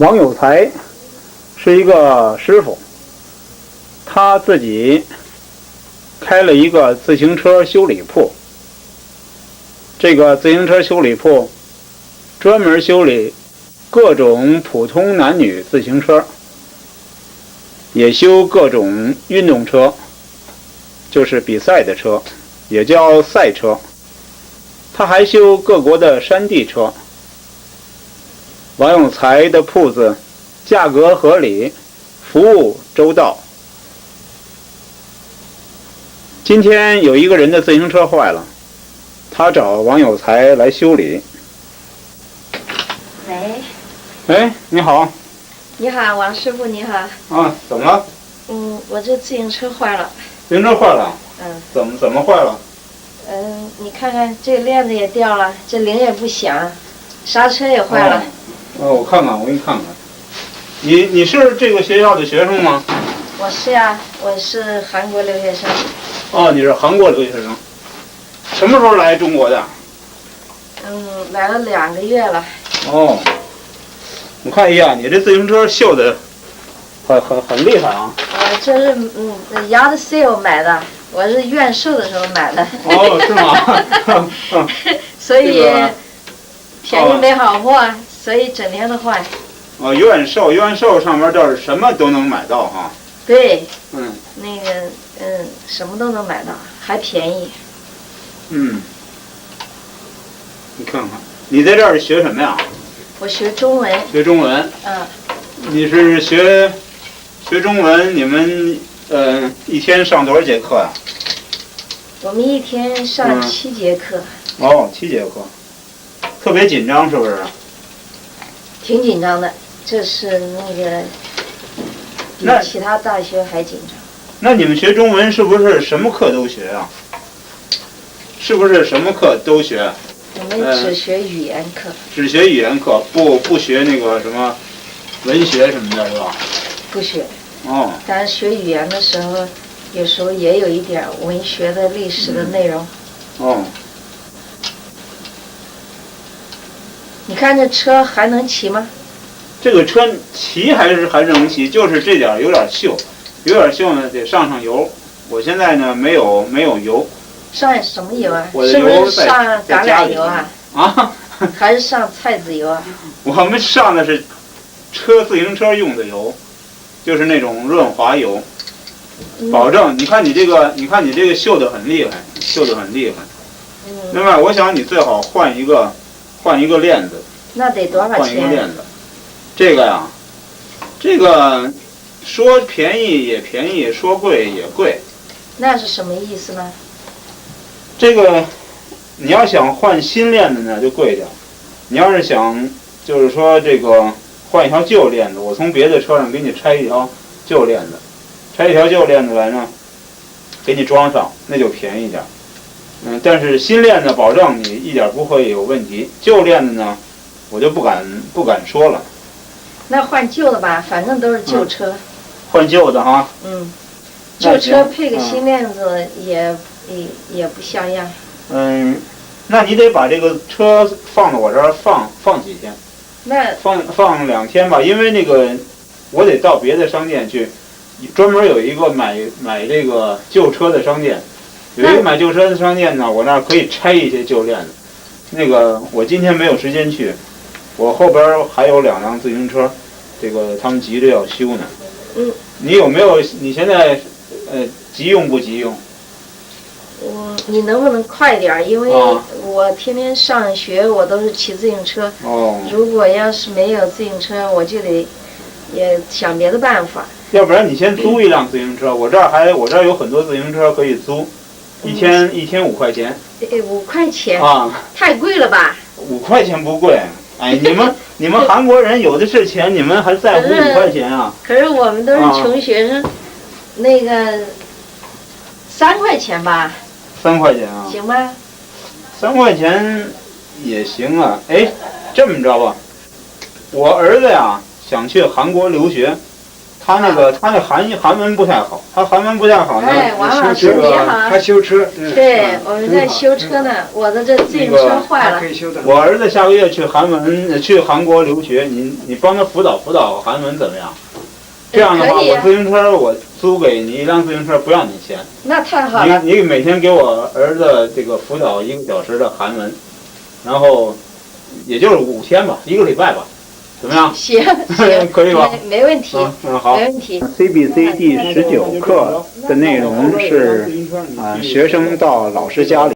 王有才是一个师傅，他自己开了一个自行车修理铺。这个自行车修理铺专门修理各种普通男女自行车，也修各种运动车，就是比赛的车，也叫赛车。他还修各国的山地车。王有才的铺子价格合理，服务周到。今天有一个人的自行车坏了，他找王有才来修理。喂。哎，你好。你好，王师傅，你好。啊，怎么了？我这自行车坏了。自行车坏了？怎么坏了？你看看这链子也掉了，这铃也不响，刹车也坏了。我看看，我给你看看。你是这个学校的学生吗？我是呀，我是韩国留学生。哦，你是韩国留学生。什么时候来中国的？来了2个月了。哦，我看一下，你这自行车锈的很厉害啊。这是yard sale 买的，我是愿售的时候买的。哦，是吗？所以便宜没好货，所以整天都坏。愿售上面这是什么都能买到哈。对。那个什么都能买到，还便宜。你看看，你在这儿学什么呀？我学中文。学中文。你是学中文，你们一天上多少节课呀？我们一天上7节课。7节课，特别紧张是不是？挺紧张的，这是那个比其他大学还紧张。那你们学中文是不是什么课都学啊？是不是什么课都学？我们只学语言课。只学语言课，不学那个什么文学什么的，是吧？不学。但是学语言的时候，有时候也有一点文学的、历史的内容。你看这车还能骑吗？这个车骑还是能骑，就是这点有点锈，呢得上油。我现在呢没有油。上什么油啊？我的是不油是上橄榄油啊？还是上菜籽油啊？我们上的是自行车用的油，就是那种润滑油，保证。你看你这个锈得很厉害。另外，我想你最好换一个链子。那得多少钱？换一个链子。这个呀，这个说便宜也便宜，说贵也贵。那是什么意思呢？这个你要想换新链子呢，就贵点。你要是想就是说这个换一条旧链子，我从别的车上给你拆一条旧链子，来呢，给你装上，那就便宜点。但是新链子保证你一点不会有问题，旧链子呢，我就不敢说了。那换旧的吧，反正都是旧车。换旧的哈。旧车配个新链子也不像样。那你得把这个车放到我这儿放几天？那放2天吧，因为那个我得到别的商店去，专门有一个买这个旧车的商店，有一个买旧车的商店呢，我那儿可以拆一些旧链子。那个我今天没有时间去，我后边还有2辆自行车，这个他们急着要修呢。你有没有？你现在急用不急用？你能不能快点？因为我天天上学，我都是骑自行车。如果要是没有自行车，我就得也想别的办法。要不然你先租一辆自行车，我这儿有很多自行车可以租，一天5块钱。5块钱太贵了吧？5块钱不贵。你们韩国人有的是钱，你们还在乎5块钱啊？可是我们都是穷学生，那个3块钱吧。3块钱啊？行吧。3块钱也行啊。这么着吧，我儿子呀想去韩国留学，他那韩文不太好，他韩文不太好呢。哎，王老师你好。他修车。对，我们在修车呢，我的这自行车坏了。我儿子下个月去韩国留学，你帮他辅导韩文怎么样？这样的话，我自行车我租给你一辆自行车，不要你钱。那太好了。你每天给我儿子这个辅导1个小时的韩文，然后也就是5天吧，1个礼拜吧。怎么样？行，可以吧？没问题。好。没问题。CBC 第19课的内容是学生到老师家里。